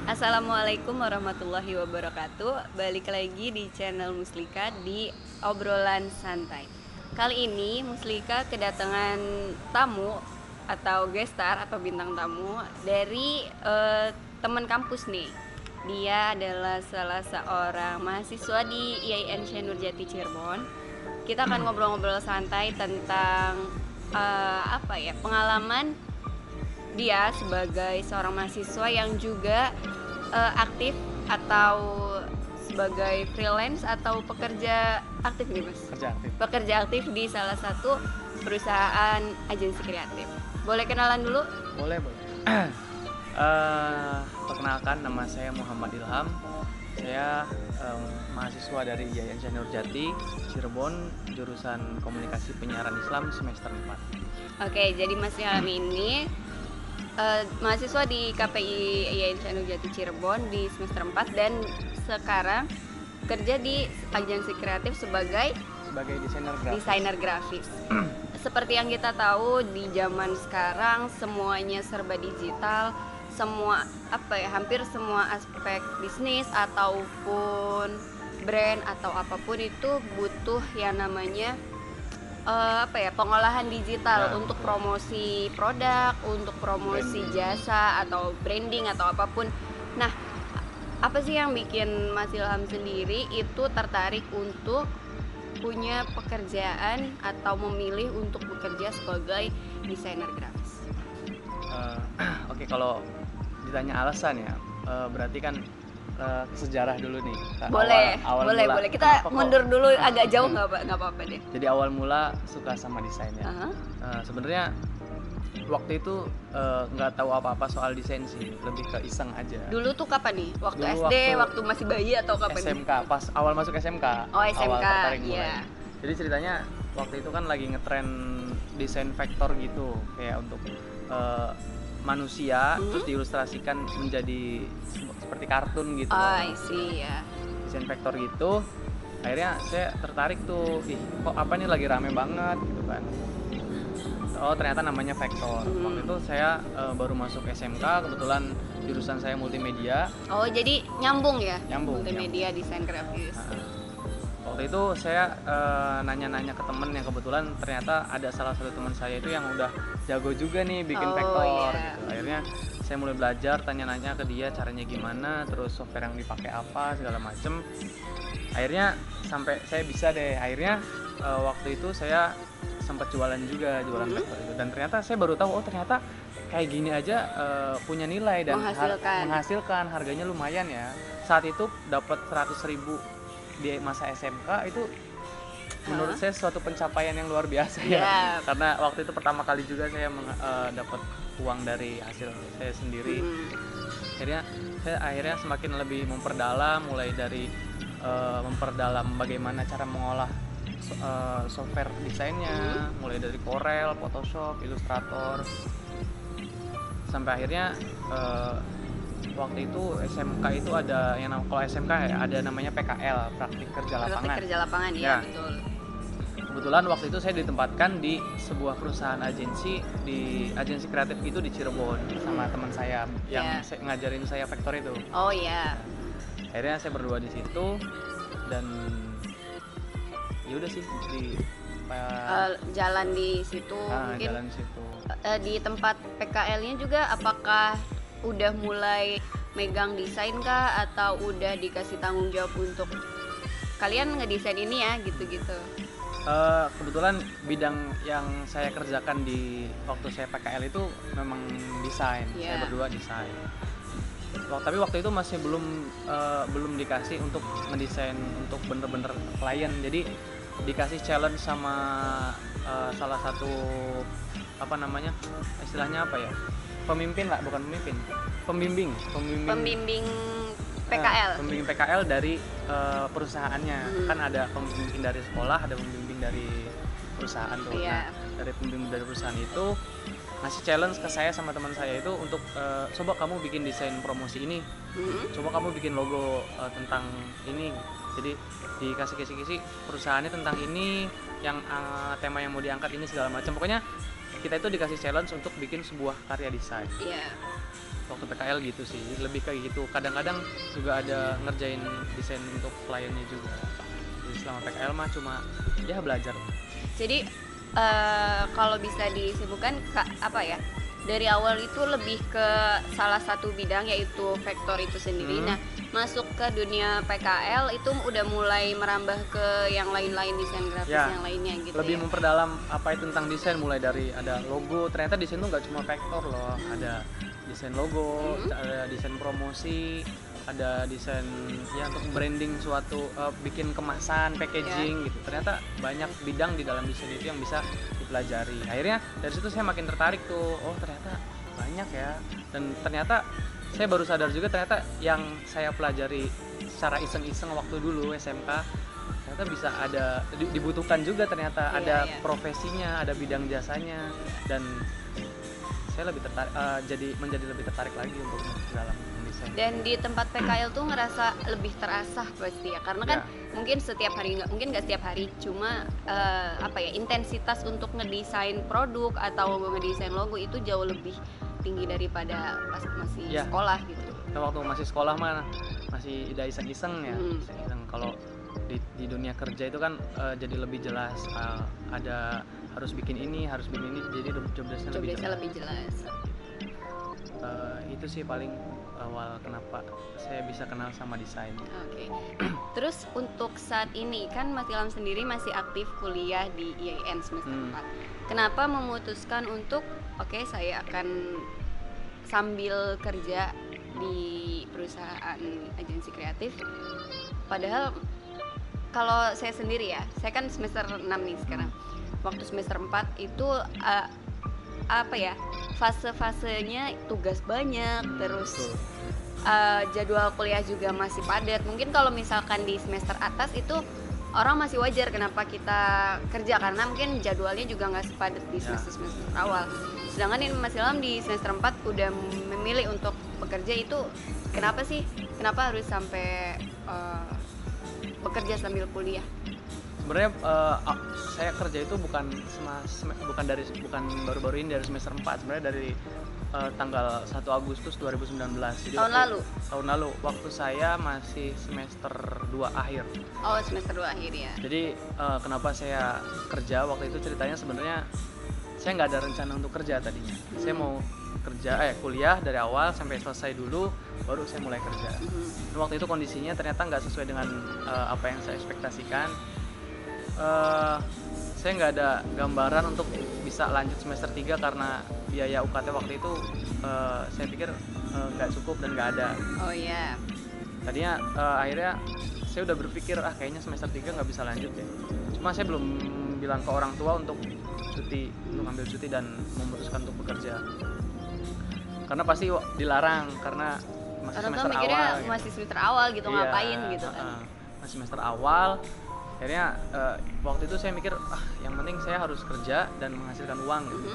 Assalamualaikum warahmatullahi wabarakatuh. Balik lagi di channel Muslika di obrolan santai. Kali ini Muslika kedatangan tamu atau guest star atau bintang tamu dari teman kampus nih. Dia adalah salah seorang mahasiswa di IAIN Syekh Nurjati Cirebon. Kita akan ngobrol-ngobrol santai tentang pengalaman dia sebagai seorang mahasiswa yang juga aktif atau sebagai freelance atau pekerja aktif nih mas? Pekerja aktif di salah satu perusahaan agensi kreatif. Boleh kenalan dulu? Boleh. Perkenalkan, nama saya Muhammad Ilham. Saya mahasiswa dari IAIN Syekh Nurjati Cirebon, jurusan Komunikasi Penyiaran Islam semester 4. Oke, jadi Mas Ilham ini mahasiswa di KPI IAIN Syekh Nurjati Cirebon di semester 4 dan sekarang kerja di agensi kreatif sebagai desainer grafis. Seperti yang kita tahu di zaman sekarang semuanya serba digital, hampir semua aspek bisnis ataupun brand atau apapun itu butuh yang namanya pengolahan digital untuk promosi produk, untuk promosi jasa atau branding atau apapun. Nah, apa sih yang bikin Mas Ilham sendiri itu tertarik untuk punya pekerjaan atau memilih untuk bekerja sebagai desainer grafis? Oke, kalau ditanya alasan ya, berarti kan sejarah dulu nih. Boleh. Kita mundur dulu agak jauh, nggak apa-apa deh. Jadi awal mula suka sama desain ya. Sebenarnya waktu itu nggak tahu apa-apa soal desain sih, lebih ke iseng aja. Dulu tuh kapan nih? Waktu SD, waktu masih bayi atau kapan? SMK, pas awal masuk SMK. Oh, SMK, awal tertarik mulai. Iya. Jadi ceritanya waktu itu kan lagi ngetren desain vektor gitu, kayak untuk manusia terus diilustrasikan menjadi seperti kartun gitu. I see ya. Desain vektor gitu. Akhirnya saya tertarik tuh, kok apa nih lagi rame banget gitu kan. Oh, ternyata namanya vektor. Waktu itu saya baru masuk SMK, kebetulan jurusan saya multimedia. Oh, jadi nyambung ya? Nyambung. Multimedia desain grafis. Waktu itu saya nanya-nanya ke temen yang kebetulan ternyata ada salah satu teman saya itu yang udah jago juga nih bikin vektor gitu. Akhirnya saya mulai belajar, tanya-nanya ke dia caranya gimana, terus software yang dipakai apa segala macem. Akhirnya sampai saya bisa deh. Akhirnya waktu itu saya sempat jualan vektor itu, dan ternyata saya baru tahu, oh ternyata kayak gini aja punya nilai dan menghasilkan, harganya lumayan ya. Saat itu dapat 100.000 di masa SMK itu menurut saya suatu pencapaian yang luar biasa ya. Karena waktu itu pertama kali juga saya dapat uang dari hasil saya sendiri. Akhirnya semakin lebih memperdalam, mulai dari memperdalam bagaimana cara mengolah software desainnya, mulai dari Corel, Photoshop, Illustrator, sampai akhirnya waktu itu SMK itu ada yang kalau SMK ya, ada namanya PKL, praktik kerja lapangan. Ya, betul. Kebetulan waktu itu saya ditempatkan di sebuah perusahaan agensi kreatif itu di Cirebon sama teman saya yang ngajarin saya vektor itu. Oh iya. Akhirnya saya berdua di situ dan ya udah sih jalan di situ. Mungkin di tempat PKL-nya juga apakah udah mulai megang desain kah atau udah dikasih tanggung jawab untuk kalian ngedesain ini ya gitu-gitu? Kebetulan bidang yang saya kerjakan di waktu saya PKL itu memang desain. Saya berdua desain. Tapi waktu itu masih belum dikasih untuk mendesain untuk bener-bener klien. Jadi dikasih challenge sama salah satu istilahnya apa ya? Pembimbing PKL. Pembimbing PKL dari perusahaannya. Kan ada pembimbing dari sekolah, ada pembimbing dari perusahaan tuh. Nah, dari pembimbing dari perusahaan itu ngasih challenge ke saya sama teman saya itu untuk coba kamu bikin desain promosi ini. Coba kamu bikin logo tentang ini. Jadi dikasih kisi-kisi perusahaannya tentang ini, yang tema yang mau diangkat ini segala macam. Pokoknya kita itu dikasih challenge untuk bikin sebuah karya desain. waktu PKL gitu sih, lebih kayak gitu. Kadang-kadang juga ada ngerjain desain untuk kliennya juga. Jadi selama PKL mah cuma ya belajar. Jadi kalau bisa disimpulkan apa ya, dari awal itu lebih ke salah satu bidang yaitu vektor itu sendiri. Nah, masuk ke dunia PKL itu udah mulai merambah ke yang lain-lain, desain grafis Ya, yang lainnya gitu lebih ya. memperdalam apa itu tentang desain, mulai dari ada logo. Ternyata desain tuh nggak cuma vektor loh, ada desain logo, ada desain promosi, ada desain ya untuk branding suatu, bikin kemasan, packaging gitu. Ternyata banyak bidang di dalam desain itu yang bisa dipelajari. Akhirnya dari situ saya makin tertarik tuh, oh ternyata banyak ya. Dan ternyata saya baru sadar juga ternyata yang saya pelajari secara iseng-iseng waktu dulu SMK ternyata bisa ada dibutuhkan juga, ternyata ada profesinya, ada bidang jasanya, dan saya lebih tertarik, menjadi lebih tertarik lagi untuk dalam mendesain. Dan di tempat PKL tuh ngerasa lebih terasah pasti ya, karena kan mungkin setiap hari mungkin nggak setiap hari, cuma apa ya, intensitas untuk ngedesain produk atau ngedesain logo itu jauh lebih tinggi daripada pas masih sekolah gitu. Nah, waktu masih sekolah mah masih udah iseng-iseng ya, iseng-iseng. Kalau di dunia kerja itu kan jadi lebih jelas, ada harus bikin ini, jadi job desk-nya lebih jelas. Itu sih paling awal kenapa saya bisa kenal sama desain. Oke. Terus untuk saat ini kan Mas Ilham sendiri masih aktif kuliah di IAIN semester 4. Kenapa memutuskan untuk saya akan sambil kerja di perusahaan agensi kreatif? Padahal kalau saya sendiri ya, saya kan semester 6 nih sekarang. Waktu semester 4 itu apa ya, fase-fasenya tugas banyak, terus jadwal kuliah juga masih padat. Mungkin kalau misalkan di semester atas itu orang masih wajar kenapa kita kerja, karena mungkin jadwalnya juga nggak sepadat di semester awal. Sedangkan ini Mas Ilham di semester 4 udah memilih untuk bekerja, itu kenapa sih? Kenapa harus sampai bekerja sambil kuliah? Sebenarnya saya kerja itu bukan baru-baru ini dari semester 4, sebenarnya dari tanggal 1 Agustus 2019. Jadi tahun lalu waktu saya masih semester 2 akhir. Oh, semester 2 akhir ya. Jadi kenapa saya kerja waktu itu, ceritanya sebenarnya saya nggak ada rencana untuk kerja tadinya. Saya mau kuliah dari awal sampai selesai dulu, baru saya mulai kerja. Dan waktu itu kondisinya ternyata nggak sesuai dengan apa yang saya ekspektasikan. Saya nggak ada gambaran untuk bisa lanjut semester 3 karena biaya UKT waktu itu saya pikir nggak cukup dan nggak ada. Oh iya. Tadinya akhirnya saya udah berpikir kayaknya semester 3 nggak bisa lanjut ya. Cuma saya belum bilang ke orang tua untuk ambil cuti dan memutuskan untuk bekerja. Karena pasti dilarang karena masih semester awal. Masih semester awal gitu, ngapain gitu kan. Masih semester awal. Akhirnya waktu itu saya mikir yang penting saya harus kerja dan menghasilkan uang gitu.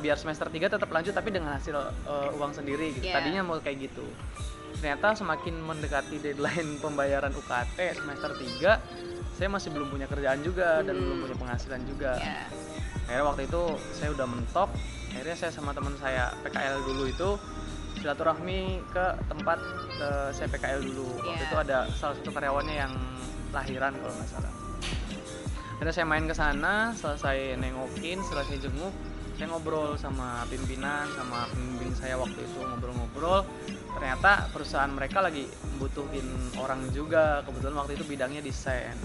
Biar semester 3 tetap lanjut tapi dengan hasil uang sendiri gitu. Tadinya mau kayak gitu. Ternyata semakin mendekati deadline pembayaran UKT semester 3, saya masih belum punya kerjaan juga dan belum punya penghasilan juga. Akhirnya waktu itu saya udah mentok. Akhirnya saya sama teman saya PKL dulu itu silaturahmi ke tempat saya PKL dulu. Waktu itu ada salah satu karyawannya yang lahiran kalau nggak salah. Akhirnya saya main ke sana, selesai nengokin, selesai jenguk, saya ngobrol sama pimpinan, sama pembimbing saya waktu itu, ngobrol-ngobrol. Ternyata perusahaan mereka lagi butuhin orang juga, kebetulan waktu itu bidangnya desain.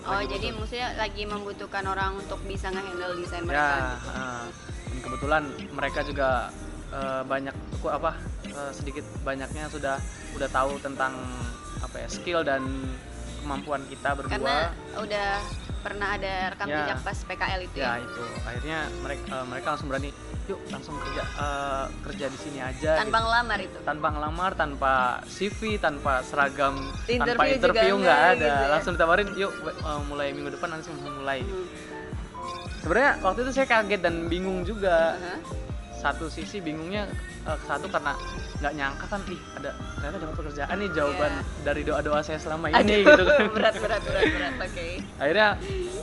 Jadi maksudnya lagi membutuhkan orang untuk bisa nge-handle desain mereka. Dan kebetulan mereka juga sedikit banyaknya udah tahu tentang skill dan kemampuan kita berdua. Karena udah pernah ada rekam jejak pas PKL itu ya. Itu akhirnya mereka langsung berani, yuk langsung kerja di sini aja. Tanpa ngelamar itu. Tanpa ngelamar, tanpa CV, tanpa seragam, interview tanpa interview, nggak ada. Gitu ya. Langsung ditawarin, yuk mulai minggu depan langsung mulai. Sebenarnya waktu itu saya kaget dan bingung juga. Satu sisi bingungnya karena nggak nyangka kan, ternyata dapat pekerjaan nih, jawaban dari doa-doa saya selama ini. Gitu kan. berat. Oke. Akhirnya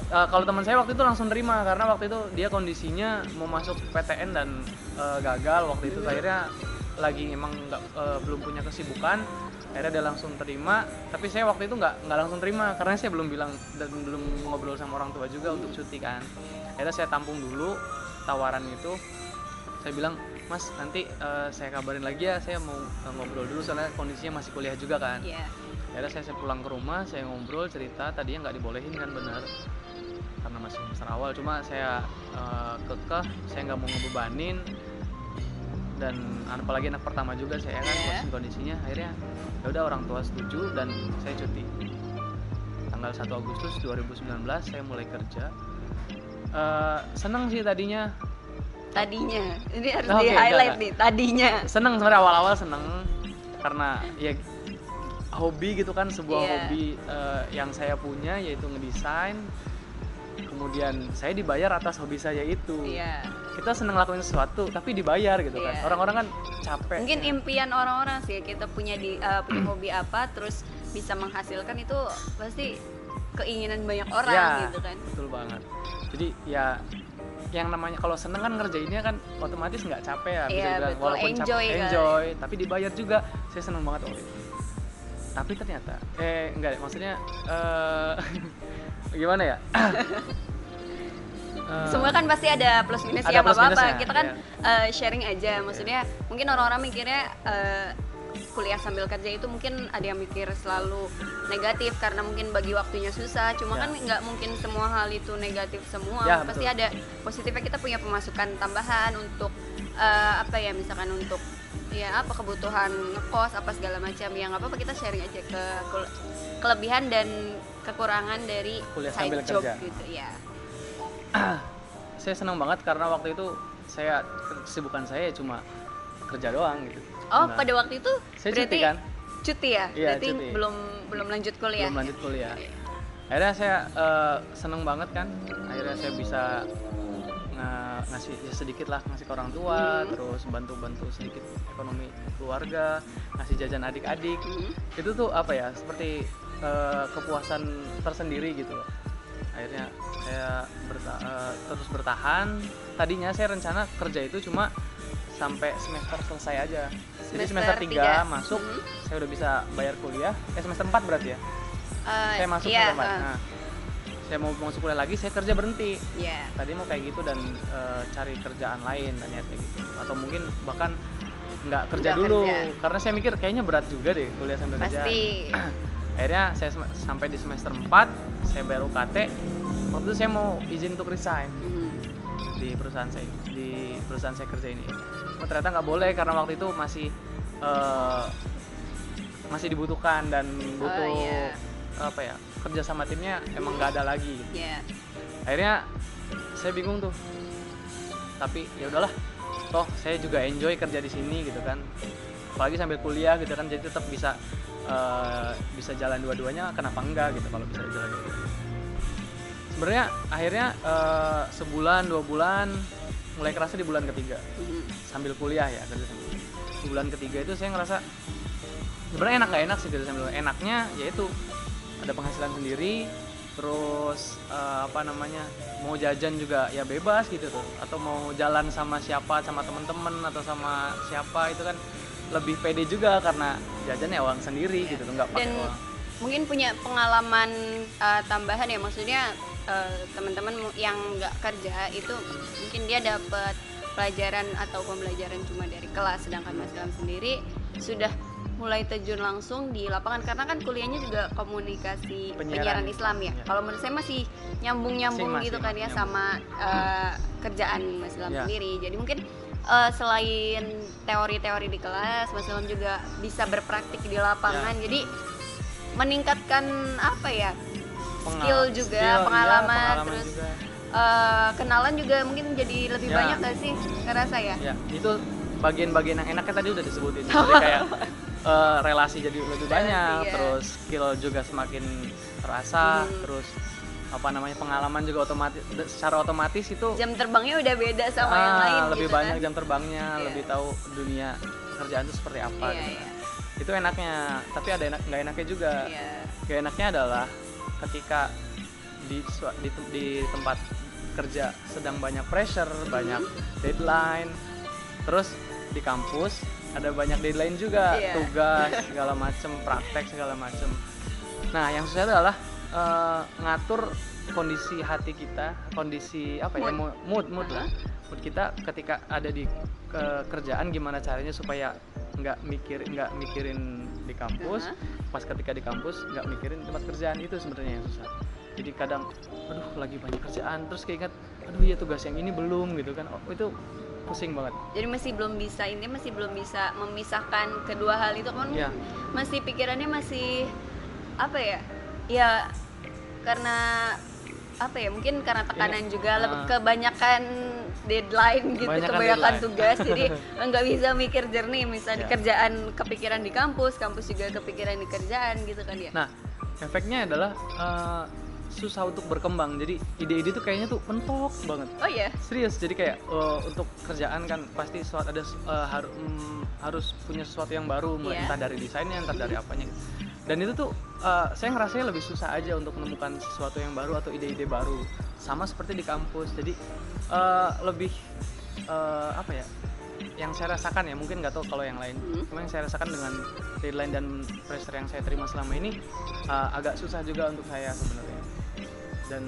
kalau teman saya waktu itu langsung terima karena waktu itu dia kondisinya mau masuk PTN dan gagal waktu itu. Akhirnya lagi emang belum punya kesibukan, akhirnya dia langsung terima. Tapi saya waktu itu nggak langsung terima karena saya belum bilang dan belum ngobrol sama orang tua juga untuk cuti kan. Akhirnya saya tampung dulu tawaran itu. Saya bilang, Mas nanti saya kabarin lagi ya, saya mau ngobrol dulu soalnya kondisinya masih kuliah juga kan. Akhirnya saya pulang ke rumah, saya ngobrol cerita, tadinya nggak dibolehin kan, benar karena masih semester awal, cuma saya kekeh, saya nggak mau ngebebanin, dan apalagi anak pertama juga saya kan, kondisinya. Akhirnya ya udah, orang tua setuju dan saya cuti tanggal 1 Agustus 2019 saya mulai kerja. Seneng sih tadinya ini harus di highlight nih, tadinya seneng sebenarnya, awal-awal seneng karena ya hobi gitu kan, sebuah hobi yang saya punya, yaitu ngedesain. Kemudian saya dibayar atas hobi saya itu. Kita seneng lakuin sesuatu tapi dibayar gitu kan. Orang-orang kan capek. Mungkin impian orang-orang sih, kita punya punya hobi apa terus bisa menghasilkan, itu pasti keinginan banyak orang gitu kan. Betul banget. Jadi ya yang namanya kalau seneng kan ngerjainnya kan otomatis nggak capek ya, bisa bilang, walaupun enjoy, enjoy tapi dibayar juga. Saya seneng banget waktu itu. Tapi ternyata enggak, maksudnya gimana ya? Semua kan pasti ada plus minus ya, nggak apa-apa. Kita kan sharing aja. Maksudnya mungkin orang-orang mikirnya kuliah sambil kerja itu mungkin ada yang mikir selalu negatif karena mungkin bagi waktunya susah. Cuma kan nggak mungkin semua hal itu negatif semua. Pasti ada positifnya, kita punya pemasukan tambahan untuk misalkan untuk kebutuhan ngekos apa segala macam. Ya nggak apa-apa, kita sharing aja ke kelebihan dan kekurangan dari kuliah side sambil job kerja gitu ya. Saya senang banget karena waktu itu kesibukan saya cuma kerja doang gitu. Pada waktu itu saya berarti cuti kan? Cuti ya? Berarti cuti. belum lanjut kuliah. Belum lanjut kuliah. Akhirnya saya seneng banget kan. Akhirnya saya bisa ngasih sedikit lah, ngasih ke orang tua, terus bantu sedikit ekonomi keluarga, ngasih jajan adik-adik. Itu tuh seperti kepuasan tersendiri gitu loh. Akhirnya saya terus bertahan. Tadinya saya rencana kerja itu cuma sampai semester selesai aja. Jadi semester 3 masuk, saya udah bisa bayar kuliah. Semester 4 berarti ya? Saya masuk semester 4. Nah, saya mau masuk kuliah lagi, saya kerja berhenti. Tadi mau kayak gitu dan cari kerjaan lain ternyata gitu. Atau mungkin bahkan nggak kerja dulu. Karena saya mikir kayaknya berat juga deh kuliah sambil kerja. Akhirnya saya sampai di semester 4, saya bayar UKT. Waktu itu saya mau izin untuk resign di perusahaan saya kerja ini. Ternyata nggak boleh karena waktu itu masih dibutuhkan dan butuh kerja sama timnya emang nggak ada lagi. Akhirnya saya bingung tuh. Tapi ya udahlah, toh saya juga enjoy kerja di sini gitu kan. Apalagi sambil kuliah gitu kan, jadi tetap bisa jalan dua-duanya, kenapa enggak gitu kalau bisa jalan dua-duanya. Sebenarnya akhirnya sebulan 2 bulan mulai kerasa di bulan ketiga sambil kuliah ya, kerja sambil. Di bulan ketiga itu saya ngerasa sebenarnya nggak enak sih kerja sambil. Enaknya yaitu ada penghasilan sendiri, terus mau jajan juga ya bebas gitu tuh, atau mau jalan sama siapa, sama temen-temen atau sama siapa, itu kan lebih pede juga karena jajannya uang sendiri gitu tuh, nggak pakai uang. Mungkin punya pengalaman tambahan ya, maksudnya teman-teman yang nggak kerja itu mungkin dia dapat pelajaran atau pembelajaran cuma dari kelas, sedangkan Mas Ilham sendiri sudah mulai terjun langsung di lapangan karena kan kuliahnya juga komunikasi penyiaran Islam ya. Kalau menurut saya masih nyambung gitu kan ya sama kerjaan Mas Ilham sendiri. Jadi mungkin selain teori-teori di kelas, Mas Ilham juga bisa berpraktik di lapangan. Jadi meningkatkan skill juga, pengalaman terus juga. Kenalan juga mungkin jadi lebih banyak nggak sih ngerasa ya? Ya, itu bagian-bagian yang enaknya tadi udah disebutin. Jadi kayak relasi jadi lebih banyak, terus skill juga semakin terasa, terus pengalaman juga secara otomatis itu jam terbangnya udah beda sama yang lain lebih gitu banyak kan? Jam terbangnya, lebih tahu dunia kerjaan itu seperti apa gitu. Itu enaknya, tapi ada nggak enaknya juga. Gak enaknya adalah ketika di tempat kerja sedang banyak pressure, banyak deadline, terus di kampus ada banyak deadline juga, Iya. tugas segala macem, praktek segala macem. Nah yang susah adalah ngatur kondisi hati kita, kondisi apa ya, mood lah, mood kita ketika ada di kerjaan, gimana caranya supaya nggak mikirin di kampus, pas ketika di kampus nggak mikirin tempat kerjaan. Itu sebenarnya yang susah. Jadi kadang aduh lagi banyak kerjaan, terus keinget aduh ya tugas yang ini belum gitu kan, itu pusing banget. Jadi masih belum bisa memisahkan kedua hal itu kan. Iya. Masih pikirannya masih apa ya? Ya karena apa ya, mungkin karena tekanan juga, lebih kebanyakan deadline gitu, Kebanyakan kebanyakan deadline. tugas, jadi nggak bisa mikir jernih. Misalnya di Ya. kerjaan kepikiran di kampus juga kepikiran di kerjaan gitu kan ya. Nah, efeknya adalah susah untuk berkembang. Jadi ide-ide tuh kayaknya tuh mentok banget. Oh iya. Serius. Jadi kayak untuk kerjaan kan pasti ada harus punya sesuatu yang baru, Iya. entah dari desainnya, entah dari apanya gitu. Dan itu tuh saya ngerasanya lebih susah aja untuk menemukan sesuatu yang baru atau ide-ide baru. Sama seperti di kampus. Jadi lebih apa ya? Yang saya rasakan ya, mungkin nggak tahu kalau yang lain. Cuma yang saya rasakan dengan deadline dan pressure yang saya terima selama ini agak susah juga untuk saya sebenarnya. Dan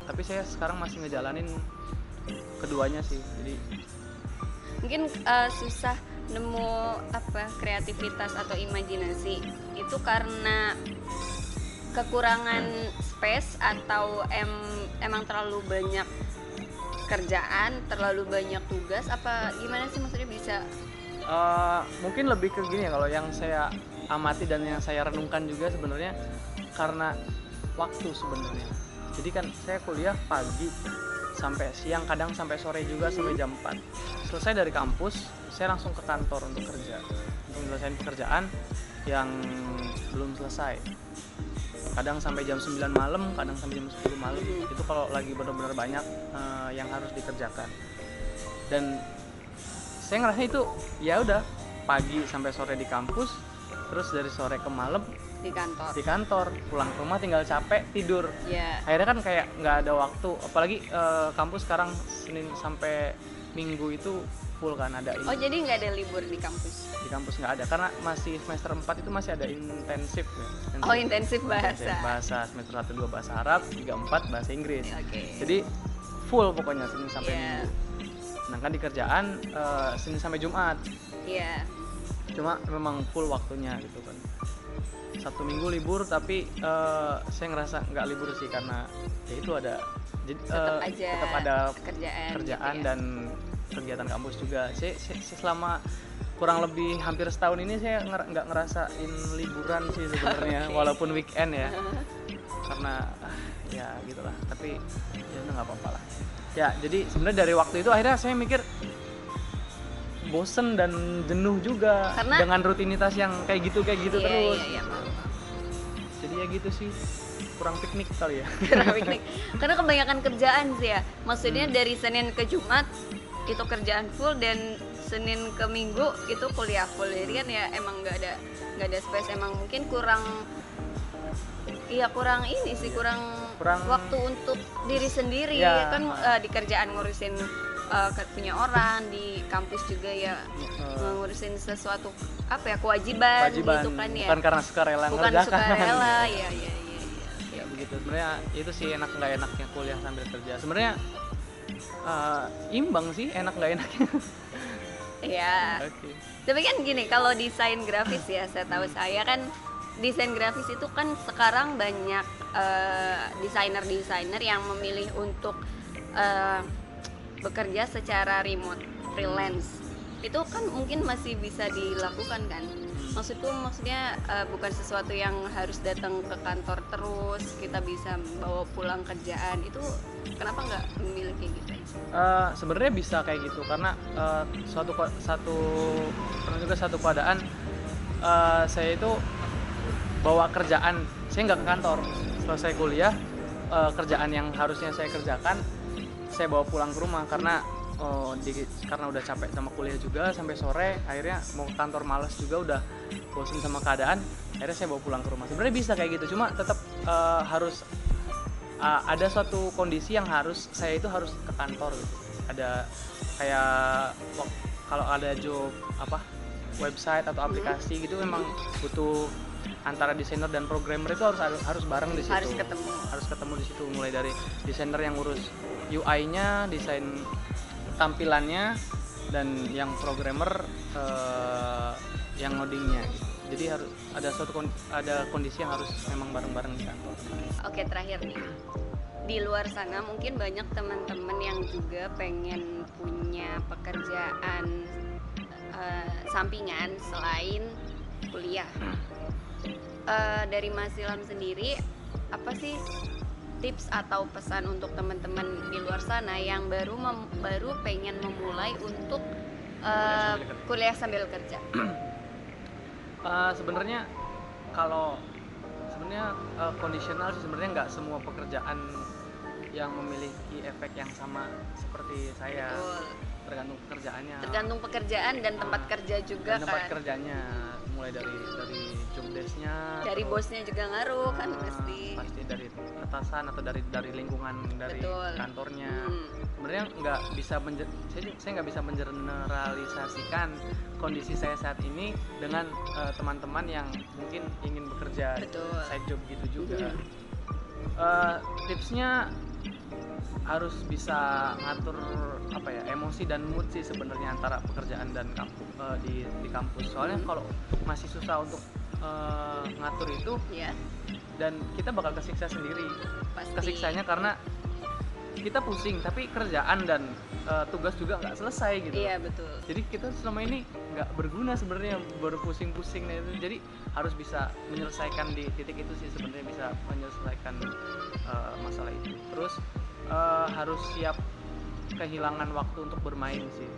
tapi saya sekarang masih ngejalanin keduanya sih. Jadi Mungkin susah nemu apa kreativitas atau imajinasi itu karena kekurangan space atau emang terlalu banyak kerjaan, terlalu banyak tugas, apa gimana sih, maksudnya bisa? mungkin lebih ke gini ya, kalau yang saya amati dan yang saya renungkan juga sebenarnya karena waktu sebenarnya. Jadi kan saya kuliah pagi sampai siang, kadang sampai sore juga, sampai jam 4. Selesai dari kampus, saya langsung ke kantor untuk kerja, untuk menyelesaikan pekerjaan yang belum selesai. Kadang sampai jam 9 malam, kadang sampai jam 10 malam. Itu kalau lagi benar-benar banyak yang harus dikerjakan. Dan saya ngerasa itu ya udah pagi sampai sore di kampus, terus dari sore ke malam Di kantor, pulang ke rumah tinggal capek tidur. ya. Akhirnya kan kayak nggak ada waktu, apalagi kampus sekarang Senin sampai Minggu itu full kan ada Oh, jadi nggak ada libur di kampus? di kampus nggak ada, karena masih semester 4 itu masih ada intensif ya. Oh, intensif bahasa. Bahasa semester 1 2 bahasa Arab, 3 4 bahasa Inggris. Oke. Jadi full pokoknya Senin sampai Iya. Minggu. Sedangkan di kerjaan Senin sampai Jumat. Iya. Cuma memang full waktunya gitu kan. Sabtu Minggu libur, tapi saya ngerasa nggak libur sih, karena ya itu ada Tetap ada kerjaan gitu ya. dan kegiatan kampus juga. Saya selama kurang lebih hampir setahun ini saya nggak ngerasain liburan sih sebenarnya. Oke. Walaupun weekend ya, karena ya gitulah, tapi ya udah nggak apa-apa lah ya. Jadi sebenarnya dari waktu itu akhirnya saya mikir bosen dan jenuh juga Karena- dengan rutinitas yang kayak gitu Iya, terus. iya, maaf. Jadi ya gitu sih, kurang piknik kali ya. Kira piknik. Karena kebanyakan kerjaan sih ya. Maksudnya dari Senin ke Jumat itu kerjaan full, dan Senin ke Minggu itu kuliah full. Jadi kan ya emang nggak ada space, emang mungkin kurang ini sih, kurang waktu untuk diri sendiri Ya. kan. Di kerjaan ngurusin punya orang, di kampus juga ya ngurusin sesuatu apa ya, kewajiban gitu kan ya. Bukan karena sukarela Bukan mengerjakan. sukarela, ya. Ya begitu. Sebenarnya itu sih enak nggak enaknya kuliah sambil kerja. Sebenarnya imbang sih, enak nggak enaknya. Iya. Oke. Tapi kan gini, kalau desain grafis ya, saya tahu, saya kan desain grafis itu kan sekarang banyak desainer yang memilih untuk bekerja secara remote, freelance. Itu kan mungkin masih bisa dilakukan kan? Maksudnya bukan sesuatu yang harus datang ke kantor terus, kita bisa bawa pulang kerjaan. Itu kenapa nggak memilih kayak gitu? Sebenarnya bisa kayak gitu, karena pernah juga satu keadaan saya itu bawa kerjaan, saya nggak ke kantor. Setelah saya kuliah, kerjaan yang harusnya saya kerjakan saya bawa pulang ke rumah, karena karena udah capek sama kuliah juga sampai sore, akhirnya mau ke kantor malas juga, udah bosan sama keadaan, akhirnya saya bawa pulang ke rumah. Sebenarnya bisa kayak gitu, cuma tetap harus ada suatu kondisi yang saya itu harus ke kantor gitu. Ada kayak kalau ada job website atau aplikasi gitu memang butuh antara desainer dan programmer itu harus bareng di situ. Harus ketemu di situ, mulai dari desainer yang urus UI-nya, desain tampilannya, dan yang programmer yang ngodingnya. Jadi harus ada kondisi yang harus memang bareng-bareng di kantor. Oke, terakhir nih. Di luar sana mungkin banyak teman-teman yang juga pengen punya pekerjaan sampingan selain kuliah. Dari Mas Ilham sendiri, apa sih tips atau pesan untuk teman-teman di luar sana yang baru pengen memulai untuk kuliah sambil kerja? Sebenarnya kondisional sih, sebenarnya nggak semua pekerjaan yang memiliki efek yang sama seperti saya. Betul. Tergantung pekerjaan dan tempat kerja juga dan tempat kerjanya, mulai dari job desk-nya, dari bosnya juga ngaruh kan pasti dari atasan atau dari lingkungan dari Betul. kantornya. Sebenarnya saya nggak bisa mengeneralisasikan kondisi saya saat ini dengan teman-teman yang mungkin ingin bekerja Betul. side job gitu juga. Tipsnya harus bisa ngatur emosi dan mood sih sebenarnya antara pekerjaan dan di kampus. Soalnya kalau masih susah untuk ngatur itu, dan kita bakal kesiksa sendiri. Pasti. Kesiksanya karena kita pusing, tapi kerjaan dan tugas juga nggak selesai gitu. Iya, betul. Jadi kita selama ini nggak berguna sebenarnya, baru pusing-pusing itu. Jadi harus bisa menyelesaikan di titik itu sih sebenarnya, bisa menyelesaikan masalah itu. Terus harus siap kehilangan waktu untuk bermain sih.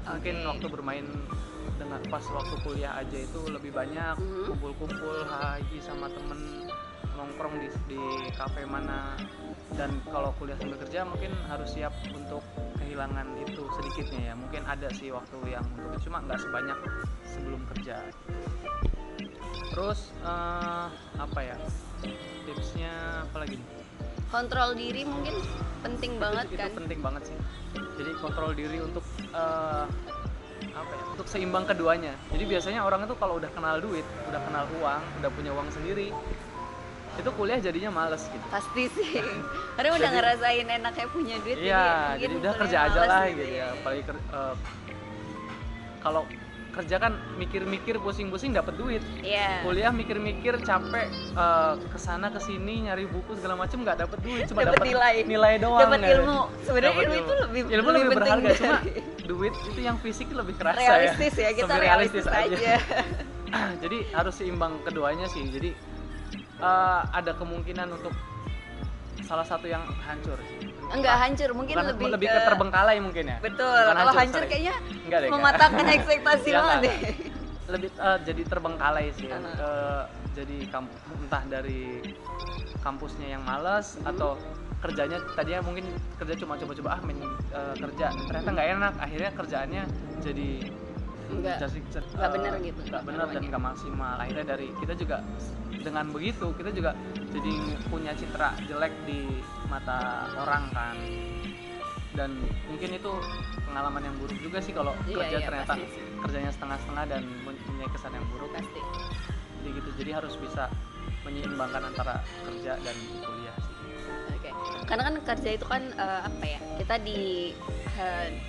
Mungkin waktu bermain dengan pas waktu kuliah aja itu lebih banyak kumpul-kumpul haji sama temen, nongkrong di kafe mana. Dan kalau kuliah sambil kerja mungkin harus siap untuk kehilangan itu sedikitnya ya. Mungkin ada sih waktu yang untuk itu, cuma nggak sebanyak sebelum kerja. Terus tipsnya apa lagi? Kontrol diri mungkin penting banget kan? Itu penting banget sih. Jadi kontrol diri untuk untuk seimbang keduanya. Jadi biasanya orang itu kalau udah kenal duit, udah kenal uang, udah punya uang sendiri, itu kuliah jadinya males gitu. Pasti sih. Karena udah ngerasain enaknya punya duit. Iya, jadi udah kerja aja lah gitu ya. Apalagi kalau kerja kan mikir-mikir, pusing-pusing dapat duit. Iya. Kuliah mikir-mikir, capek, kesana kesini nyari buku segala macam nggak dapat duit, cuma dapat nilai doang. Dapat ilmu. Sebenarnya ilmu itu lebih berharga, cuma duit itu yang fisik lebih kerasa. Realistis ya, kita lebih realistis aja. Jadi harus seimbang keduanya sih. Jadi ada kemungkinan untuk salah satu yang hancur sih. Enggak hancur, mungkin lebih ke terbengkalai mungkin ya. Betul. Kalau hancur kayaknya mematahkan ekspektasi banget deh. Lebih jadi terbengkalai sih. Jadi entah dari kampusnya yang malas atau kerjanya tadinya mungkin kerja cuma coba-coba kerja, ternyata nggak enak, akhirnya kerjaannya jadi nggak benar gitu, nggak benar dan nggak maksimal. Akhirnya dari kita juga dengan begitu kita juga jadi punya citra jelek di mata orang kan, dan mungkin itu pengalaman yang buruk juga sih kalau kerja ternyata kerjanya setengah-setengah dan punya kesan yang buruk. Pasti. Jadi gitu, jadi harus bisa menyeimbangkan antara kerja dan kuliah sih. Oke. Karena kan kerja itu kan kita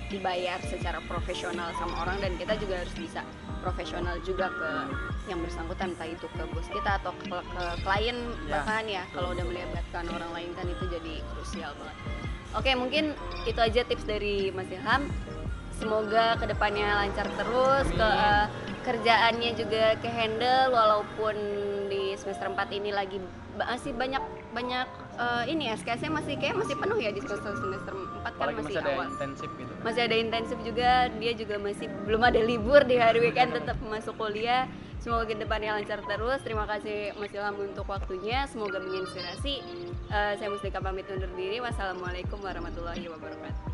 dibayar secara profesional sama orang, dan kita juga harus bisa profesional juga ke yang bersangkutan, entah itu ke bos kita atau ke klien bahkan ya. Kalau udah melibatkan orang lain kan itu jadi krusial banget. Oke, mungkin itu aja tips dari Mas Ilham. Semoga kedepannya lancar terus, kerjaannya juga ke-handle walaupun di semester 4 ini lagi masih banyak ini ya, SKS-nya masih penuh ya di semester 4 kan. Masih awal. Ada intensif gitu. Masih ada intensif juga, dia juga masih belum ada libur di hari weekend, tetap masuk kuliah. Semoga kedepannya lancar terus. Terima kasih Mas Ilham untuk waktunya, semoga menginspirasi. Saya Mustika pamit undur diri. Wassalamualaikum warahmatullahi wabarakatuh.